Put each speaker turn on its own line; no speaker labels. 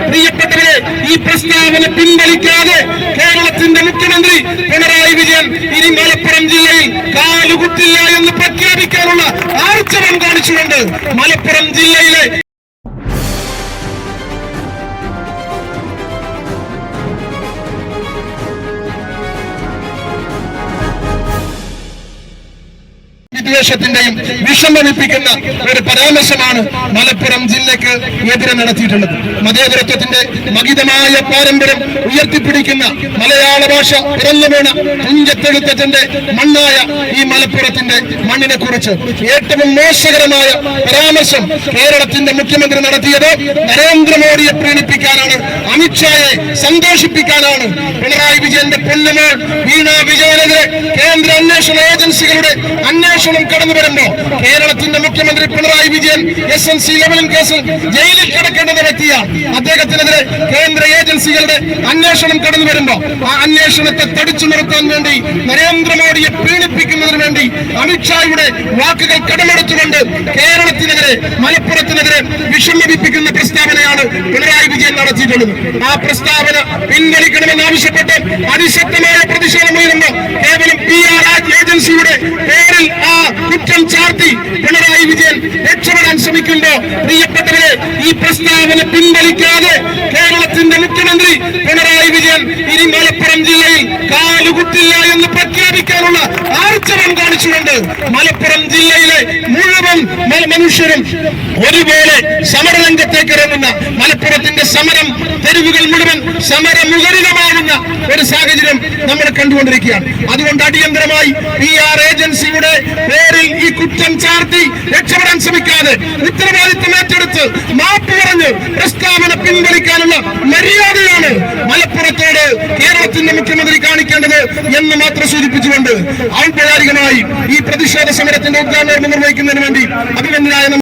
പ്രിയപ്പെട്ടവരെ, ഈ പ്രസ്താവന പിൻവലിക്കാതെ കേരളത്തിന്റെ മുഖ്യമന്ത്രി പിണറായി വിജയൻ ഇനി മലപ്പുറം ജില്ലയിൽ കാലുകുത്തില്ല എന്ന് പ്രഖ്യാപിക്കാനുള്ള ആർജവം കാണിച്ചുകൊണ്ട് മലപ്പുറം ജില്ലയിലെ വിദ്വേഷത്തിന്റെയും വിഷമമിപ്പിക്കുന്ന ഒരു പരാമർശമാണ് മലപ്പുറം ജില്ലക്ക് എതിരെ നടത്തിയിട്ടുള്ളത്. മതേതരത്വത്തിന്റെ മഹിതമായ പാരമ്പര്യം ഉയർത്തിപ്പിടിക്കുന്ന മലയാള ഭാഷ പിറന്നു വീണ തുഞ്ചത്തെഴുത്തച്ഛന്റെ മണ്ണായ ഈ മലപ്പുറത്തിന്റെ മണ്ണിനെ കുറിച്ച് ഏറ്റവും മോശകരമായ പരാമർശം കേരളത്തിന്റെ മുഖ്യമന്ത്രി നടത്തിയത് നരേന്ദ്രമോദിയെ പ്രീണിപ്പിക്കാനാണ്, അമിത്ഷായെ സന്തോഷിപ്പിക്കാനാണ്. പിണറായി വിജയന്റെ പൊന്നുമോൾ വീണ വിജയനെതിരെ കേന്ദ്ര അന്വേഷണ ഏജൻസികളുടെ അന്വേഷണം കടന്നു വരുമ്പോ കേരളത്തിന്റെ മുഖ്യമന്ത്രി പിണറായി വിജയൻ SNC 11 കേസിൽ ജയിലിൽ കിടക്കേണ്ടുന്ന വ്യക്തിയാണ്. അദ്ദേഹത്തിനെതിരെ കേന്ദ്ര ഏജൻസികളുടെ അന്വേഷണം കടന്നു വരുമ്പോ ആ അന്വേഷണത്തെ തടിച്ചു നിർത്താൻ വേണ്ടി നരേന്ദ്രമോദിയെ പീഡിപ്പിക്കുന്നതിന് വേണ്ടി അമിത്ഷായുടെ വാക്കുകൾ കടമെടുത്തുകൊണ്ട് കേരളത്തിനെതിരെ മലപ്പുറത്തിനെതിരെ വിഷമിപ്പിക്കുന്ന പ്രസ്താവനയാണ് പിണറായി വിജയൻ നടത്തിയിട്ടുള്ളത്. ആ പ്രസ്താവന പിൻവലിക്കണമെന്നാവശ്യപ്പെട്ട് അതിശക്തമായ പ്രതിഷേധം ഉയരുമ്പോൾ കേവലം PR ഏജൻസിയുടെ പേരിൽ ആ കുറ്റം ചാർത്തി പിണറായി വിജയൻ രക്ഷപ്പെടാൻ ശ്രമിക്കുമ്പോ പ്രിയപ്പെട്ടവരെ, ഈ പ്രസ്താവന പിൻവലിക്കാതെ കേരളത്തിന്റെ മുഖ്യമന്ത്രി പിണറായി വിജയൻ ഇനി മലപ്പുറം ജില്ലയിൽ കാലുകുത്തില്ല എന്ന് പ്രഖ്യാപിക്കാനുള്ള ആർജവം കാണിച്ചുകൊണ്ട് മലപ്പുറം ജില്ലയിലെ മുഴുവൻ മനുഷ്യരും ഒരുപോലെ സമരരംഗത്തേക്ക് ഇറങ്ങുന്ന, മലപ്പുറത്തിന്റെ സമരം തെരുവുകൾ മുഴുവൻ സമരമുഖരിതമാകുന്ന ഒരു സാഹചര്യം നമ്മൾ കണ്ടുകൊണ്ടിരിക്കുകയാണ്. അതുകൊണ്ട് അടിയന്തരമായി PR ഏജൻസിയുടെ പേരിൽ ഈ കുറ്റം ചാർത്തി രക്ഷപ്പെടാൻ ശ്രമിക്കാതെ ഉത്തരവാദിത്വം ഏറ്റെടുത്ത് മാപ്പ് പറഞ്ഞ് പ്രസ്താവന പിൻവലിക്കാനുള്ള മര്യാദയാണ് മലപ്പുറത്തോട് കേരളത്തിന്റെ മുഖ്യമന്ത്രി കാണിക്കേണ്ടത് എന്ന് മാത്രം സൂചിപ്പിച്ചുകൊണ്ട് ഔപചാരികമായി ഈ പ്രതിഷേധ സമരത്തിന്റെ ഉദ്ഘാടനം നിർവഹിക്കുന്നതിന് വേണ്ടി അഭിനന്ദനായ